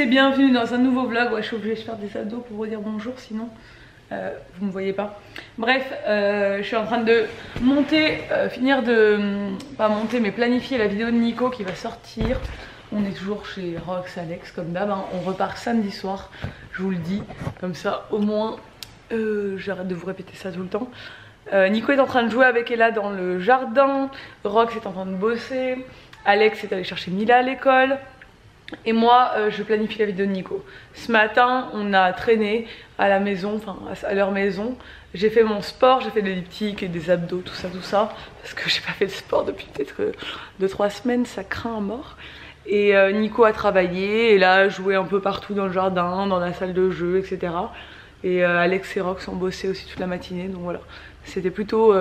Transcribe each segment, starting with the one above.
et bienvenue dans un nouveau vlog. Ouais, je suis obligée de faire des abdos pour vous dire bonjour, sinon vous me voyez pas. Bref, je suis en train de monter, finir de, pas monter mais planifier la vidéo de Nico qui va sortir. On est toujours chez Rox, Alex comme d'hab, hein. On repart samedi soir, je vous le dis, comme ça au moins j'arrête de vous répéter ça tout le temps. Nico est en train de jouer avec Ella dans le jardin, Rox est en train de bosser, Alex est allé chercher Mila à l'école. Et moi je planifie la vidéo de Nico. Ce matin on a traîné à la maison, enfin à leur maison. J'ai fait mon sport, j'ai fait des elliptiques et des abdos, tout ça. Parce que j'ai pas fait de sport depuis peut-être 2-3 semaines, ça craint à mort. Et Nico a travaillé, et là joué un peu partout dans le jardin, dans la salle de jeu, etc. Et Alex et Rox ont bossé aussi toute la matinée, donc voilà. C'était plutôt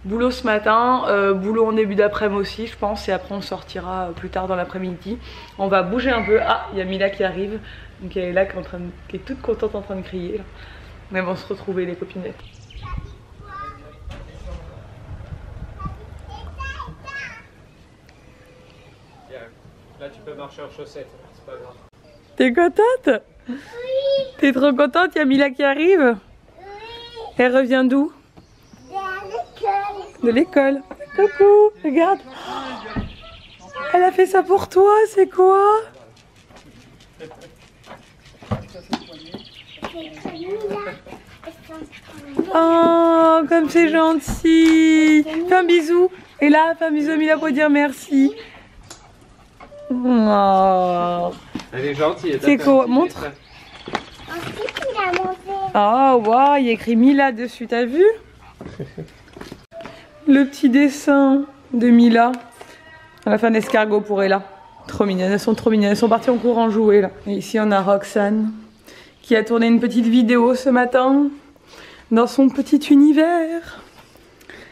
boulot ce matin, boulot en début d'après-midi aussi je pense, et après on sortira plus tard dans l'après-midi. On va bouger un peu. Ah, il y a Mila qui arrive, donc elle est là qui est toute contente en train de crier là. Mais elles vont se retrouver les copinettes. Là tu peux marcher en chaussettes, c'est pas grave. T'es contente? Oui. T'es trop contente, il y a Mila qui arrive? Oui. Elle revient d'où? De l'école. Coucou, regarde. Elle a fait ça pour toi, c'est quoi? Oh, comme c'est gentil. Fais un bisou. Et là, fais un bisou à Mila pour dire merci. Oh. Elle est gentille. C'est quoi? Montre. Oh, waouh, il y a écrit Mila dessus, t'as vu? Le petit dessin de Mila. Elle a fait un escargot pour Ella. Trop mignonnes, elles sont trop mignonnes. Elles sont parties en courant jouer là. Et ici on a Roxane qui a tourné une petite vidéo ce matin dans son petit univers.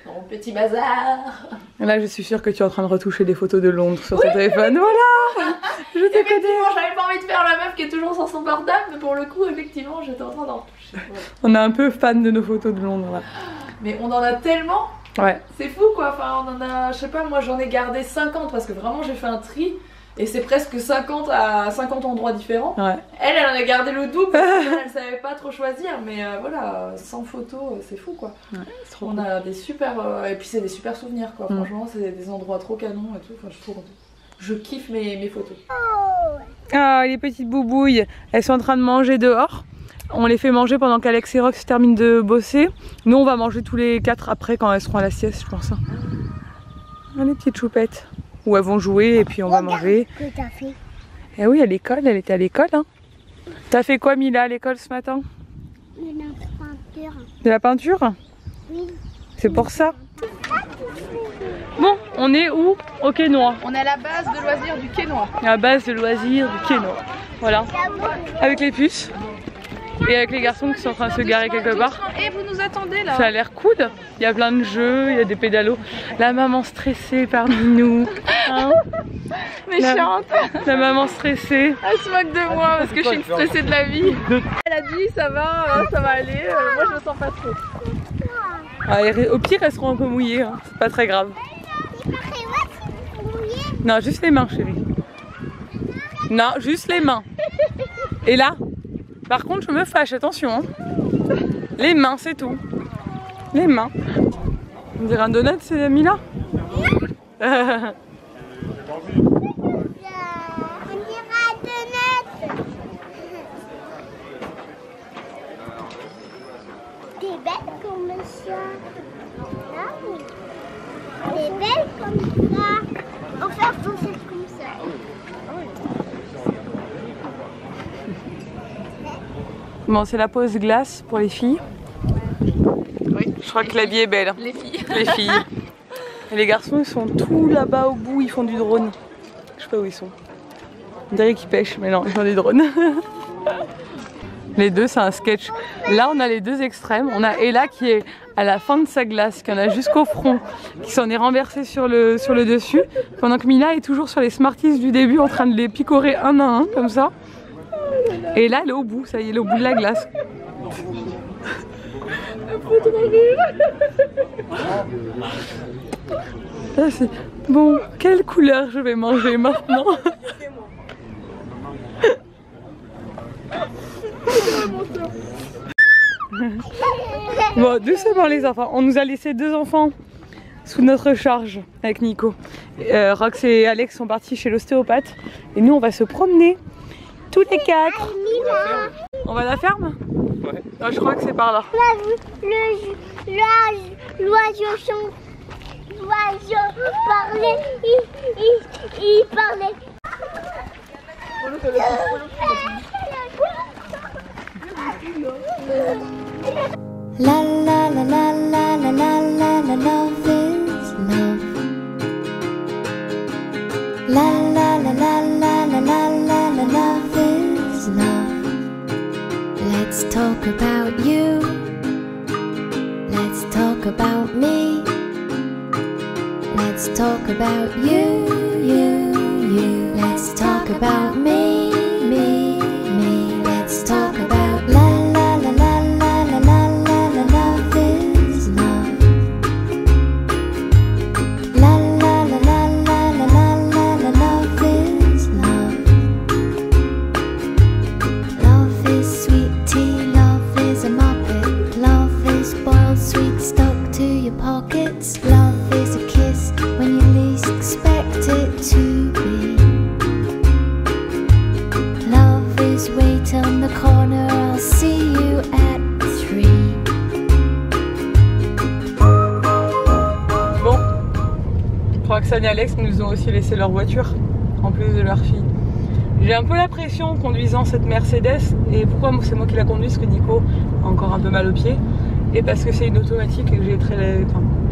Mon petit bazar. Là je suis sûre que tu es en train de retoucher des photos de Londres sur ton téléphone. Voilà. Je te connais. J'avais pas envie de faire la meuf qui est toujours sur son portable, mais pour le coup effectivement j'étais en train d'en retoucher. Ouais. On est un peu fan de nos photos de Londres là. Mais on en a tellement. Ouais. C'est fou quoi, enfin on en a, je sais pas, moi j'en ai gardé 50 parce que vraiment j'ai fait un tri et c'est presque 50 à 50 endroits différents. Ouais. Elle en a gardé le double parce qu'elle savait pas trop choisir, mais voilà, 100 photos, c'est fou quoi. Ouais, trop on a des super, et puis c'est des super souvenirs quoi, franchement c'est des endroits trop canons et tout, enfin je kiffe mes photos. Ah, les petites boubouilles, elles sont en train de manger dehors. On les fait manger pendant qu'Alex et Rox terminent de bosser. Nous on va manger tous les 4 après quand elles seront à la sieste je pense. Ah, les petites choupettes. Où elles vont jouer et puis on va manger. Qu'est-ce que t'as fait? Eh oui, à l'école, elle était à l'école. Hein. T'as fait quoi Mila à l'école ce matin? De la peinture. De la peinture? Oui. C'est pour ça. Bon, on est où? Au Quai Noir. On est à la base de loisirs du Quai Noir. À la base de loisirs du Quai Noir. Voilà. Avec les puces. Et avec les garçons qui sont en train de se garer quelque part. Et vous nous attendez là. Ça a l'air cool. Il y a plein de jeux, il y a des pédalos. La maman stressée parmi nous. Hein? Méchante. La maman stressée. Elle se moque de moi parce que je suis une stressée de la vie. Elle a dit ça va aller. Moi je le sens pas trop. Ah, au pire elles seront un peu mouillées. Hein. C'est pas très grave. Non, juste les mains chérie. Non, juste les mains. Et là? Par contre, je me fâche, attention. Hein. Les mains, c'est tout. Les mains. On dirait un donut, c'est Mila. On dirait un donut. T'es belle comme ça. Ah oui. T'es belle comme ça. On va faire tout ça comme ça. Bon, c'est la pause glace pour les filles. Oui. Je crois que l'habit est belle. Les filles. Les filles. Et les garçons, ils sont tout là-bas au bout, ils font du drone. Je sais pas où ils sont. On dirait qu'ils pêchent, mais non, ils font du drone. Les deux, c'est un sketch. Là, on a les deux extrêmes. On a Ella qui est à la fin de sa glace, qui en a jusqu'au front, qui s'en est renversée sur le dessus. Pendant que Mila est toujours sur les Smarties du début, en train de les picorer un à un, comme ça. Et là, elle est au bout, ça y est, elle est au bout de la glace. Ça, c'est... Bon, quelle couleur je vais manger maintenant? Bon, doucement les enfants. On nous a laissé 2 enfants sous notre charge avec Nico. Rox et Alex sont partis chez l'ostéopathe. Et nous, on va se promener tous les 4. On va à la ferme? Ouais. Ah, je crois que c'est par là. L'oiseau parlait, il parlait. La la la la la la la la la, love is love. La la la la la la la la la, love is love. Let's talk about you. Let's talk about me. Let's talk about you, you, you. Let's talk about me, me, me. Let's talk about la la la la la la la la la, love is love. La la la la la la la la la, love is love. Love is sweet tea, love is a muppet. Love is boiled sweet stuck to your pockets. Love is a kiss when you least expect it to be. Love is wait on the corner, I'll see you at 3. Bon, Roxane et Alex nous ont aussi laissé leur voiture, en plus de leur fille. J'ai un peu la pression en conduisant cette Mercedes. Et pourquoi c'est moi qui la conduis? Parce que Nico a encore un peu mal aux pieds. Et parce que c'est une automatique et que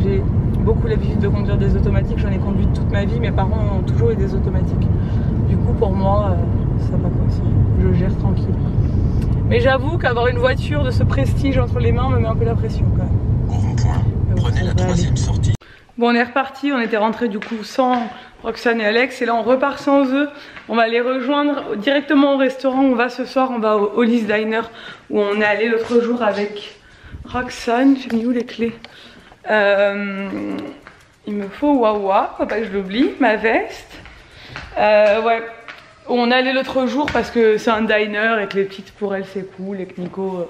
j'ai beaucoup l'habitude de conduire des automatiques. J'en ai conduit toute ma vie. Mes parents ont toujours eu des automatiques. Du coup, pour moi, ça va quoi aussi. Je gère tranquille. Mais j'avoue qu'avoir une voiture de ce prestige entre les mains me met un peu la pression quand même. Au rond-point, prenez la 3e sortie. Bon, on est reparti, on était rentrés du coup sans Roxane et Alex et là on repart sans eux. On va les rejoindre directement au restaurant. On va ce soir, on va au Holly's Diner où on est allé l'autre jour avec Roxane. J'ai mis où les clés? Il me faut Wawa, faut pas que je l'oublie, ma veste. Ouais, on est allé l'autre jour parce que c'est un diner et que les petites pour elles c'est cool et que Nico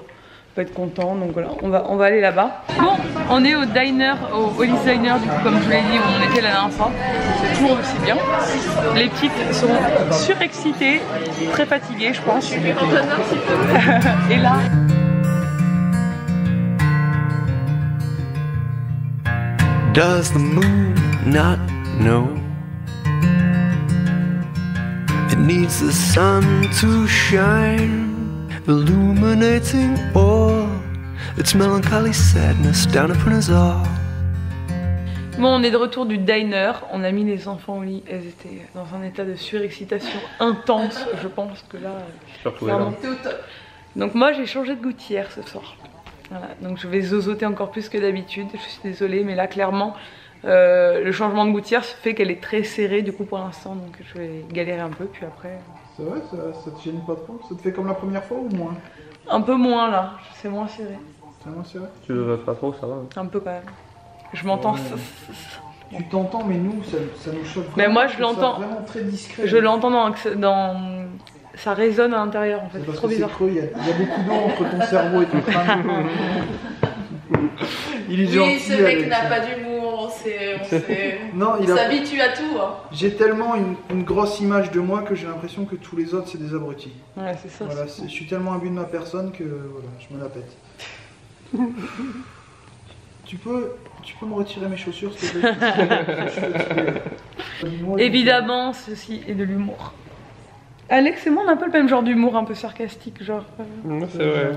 peut être content, donc voilà, on va aller là-bas. Bon, on est au diner, au Holly's Diner du coup, comme je vous l'ai dit, où on était la dernière fois. C'est toujours aussi bien. Les petites sont surexcitées, très fatiguées je pense. Et là... Does the moon not know it needs the sun to shine, illuminating all its melancholy sadness down upon us all? Bon, on est de retour du diner, on a mis les enfants au lit, elles étaient dans un état de surexcitation intense, je pense que là... clairement. Donc moi j'ai changé de gouttière ce soir. Voilà, donc je vais zozoter encore plus que d'habitude, je suis désolée, mais là clairement le changement de gouttière fait qu'elle est très serrée du coup pour l'instant, donc je vais galérer un peu, puis après... C'est vrai, ça te gêne pas trop? Ça te fait comme la première fois ou moins? Un peu moins là, c'est moins serré. C'est moins serré? Tu le veux pas trop, ça va. Un peu quand même. Je m'entends... Tu t'entends, mais nous, ça nous choque vraiment. Mais moi je l'entends... vraiment très discret. Je l'entends dans... Ça résonne à l'intérieur en fait, c'est trop bizarre. Creux, il y a beaucoup d'eau entre ton cerveau et ton crâne. Il est gentil. Oui, ce mec n'a pas d'humour, on s'habitue à tout. Hein. J'ai tellement une grosse image de moi que j'ai l'impression que tous les autres c'est des abrutis. Ouais, c'est ça. Voilà, je suis tellement imbu de ma personne que voilà, je me la pète. Tu peux me retirer mes chaussures s'il te plaît? Évidemment, ceci est de l'humour. Alex et moi on a un peu le même genre d'humour, un peu sarcastique, genre. C'est vrai.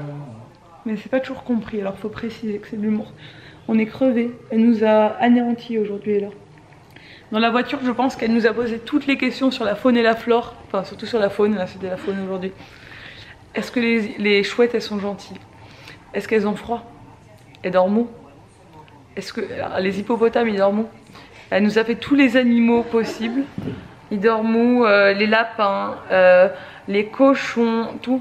Mais c'est pas toujours compris, alors faut préciser que c'est de l'humour. On est crevés, elle nous a anéantis aujourd'hui là. Dans la voiture, je pense qu'elle nous a posé toutes les questions sur la faune et la flore, enfin surtout sur la faune, là c'était la faune aujourd'hui. Est-ce que les chouettes elles sont gentilles? Est-ce qu'elles ont froid? Elles dorment où? Est-ce que les hippopotames ils dorment où? Elle nous a fait tous les animaux possibles. Ils dorment où? Les lapins, les cochons, tout.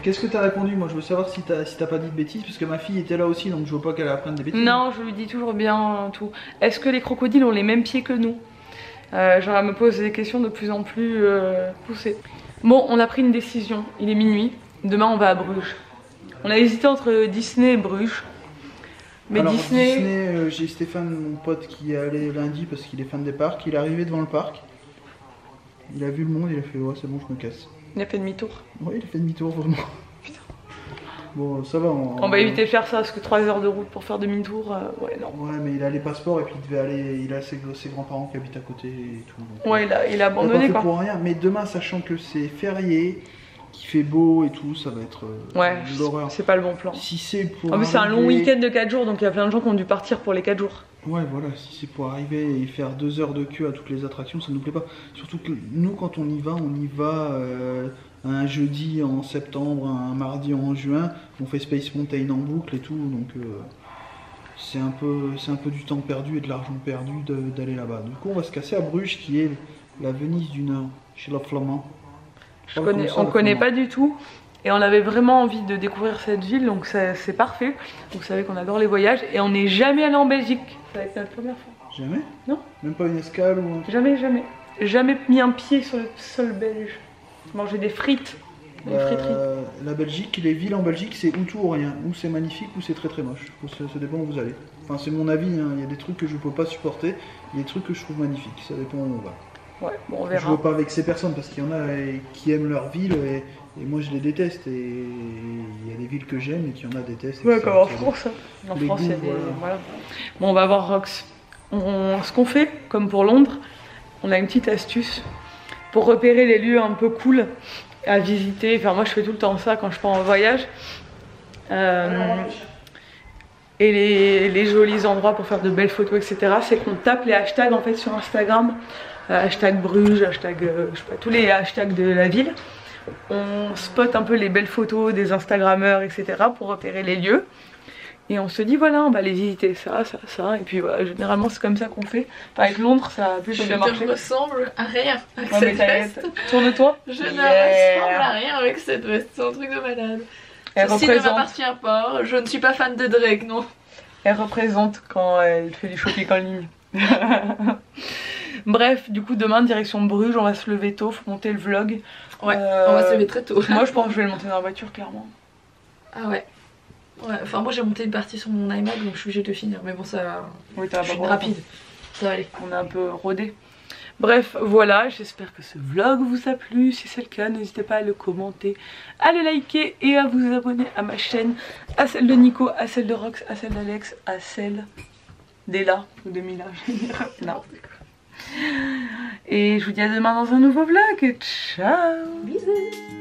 Qu'est-ce que t'as répondu? Moi je veux savoir si t'as pas dit de bêtises, parce que ma fille était là aussi, donc je veux pas qu'elle apprenne des bêtises. Non, je lui dis toujours bien tout. Est-ce que les crocodiles ont les mêmes pieds que nous? Genre elle me pose des questions de plus en plus poussées. Bon, on a pris une décision, il est minuit. demain on va à Bruges. On a hésité entre Disney et Bruges. Mais alors, Disney, j'ai Stéphane, mon pote, qui est allé lundi parce qu'il est fan des parcs. Il est arrivé devant le parc. Il a vu le monde, il a fait ouais c'est bon je me casse. il a fait demi-tour. Ouais il a fait demi-tour vraiment. Putain. Bon ça va. On va éviter de faire ça parce que 3 heures de route pour faire demi-tour, ouais non. Ouais mais il a les passeports et puis il devait aller, il a ses grands-parents qui habitent à côté et tout. Donc, Ouais il a abandonné pas fait quoi. pour rien, mais demain sachant que c'est férié, qu'il fait beau et tout, ça va être Ouais, l'horreur. c'est pas le bon plan. Si c'est pour En plus c'est un long arriver- week-end de 4 jours donc il y a plein de gens qui ont dû partir pour les 4 jours. Ouais voilà, si c'est pour arriver et faire 2 heures de queue à toutes les attractions, ça nous plaît pas. Surtout que nous quand on y va un jeudi en septembre, un mardi en juin, on fait Space Mountain en boucle et tout, donc c'est un peu du temps perdu et de l'argent perdu d'aller là-bas. Du coup on va se casser à Bruges qui est la Venise du Nord, chez la Flamand. On connaît pas du tout et on avait vraiment envie de découvrir cette ville donc c'est parfait. Vous savez qu'on adore les voyages et on n'est jamais allé en Belgique. Ça va être notre première fois. Jamais? Non. Même pas une escale ou un... Jamais mis un pied sur le sol belge. Manger des frites. Des friteries. La Belgique, les villes en Belgique c'est ou tout ou rien. Ou c'est magnifique ou c'est très très moche. Ça dépend où vous allez. Enfin c'est mon avis, hein. Il y a des trucs que je peux pas supporter. Il y a des trucs que je trouve magnifiques. Ça dépend où on va. Ouais, bon, on Je verra. veux pas avec ces personnes parce qu'il y en a qui aiment leur ville et moi je les déteste et il y a des villes que j'aime et qu'il y en a détestent. Ouais, comme en France. En Les France, il y a goûts, des. voilà. Voilà. Bon, on va voir Rox. Ce qu'on fait, comme pour Londres, on a une petite astuce pour repérer les lieux un peu cool à visiter. Enfin, moi, je fais tout le temps ça quand je pars en voyage. Et les jolis endroits pour faire de belles photos, etc. C'est qu'on tape les hashtags en fait sur Instagram. Hashtag Bruges, hashtag, je sais pas, tous les hashtags de la ville. On spot un peu les belles photos des Instagrammeurs, etc. pour repérer les lieux. Et on se dit voilà, on va les visiter, ça. Et puis voilà, généralement c'est comme ça qu'on fait. Enfin, avec Londres, ça a plutôt bien marché. Je ressemble à rien avec Ouais, mais cette veste. tourne-toi. Je ne ressemble à rien avec cette veste, c'est un truc de malade. Elle Ceci ne représente, m'appartient pas, je ne suis pas fan de Drake, non. elle représente quand elle fait du shopping en ligne. Bref, du coup demain direction Bruges, on va se lever tôt, faut monter le vlog. Ouais, on va se lever très tôt. Moi je pense que je vais le monter dans la voiture clairement. Ah ouais. Ouais, enfin moi j'ai monté une partie sur mon iMac donc je suis obligée de finir, mais bon ça... Oui, je suis rapide, ça va aller. On est un peu rodé. Bref, voilà, j'espère que ce vlog vous a plu. Si c'est le cas, n'hésitez pas à le commenter, à le liker et à vous abonner à ma chaîne, à celle de Nico, à celle de Rox, à celle d'Alex, à celle d'Ella ou de Mila. Non. Et je vous dis à demain dans un nouveau vlog. Ciao. Bisous.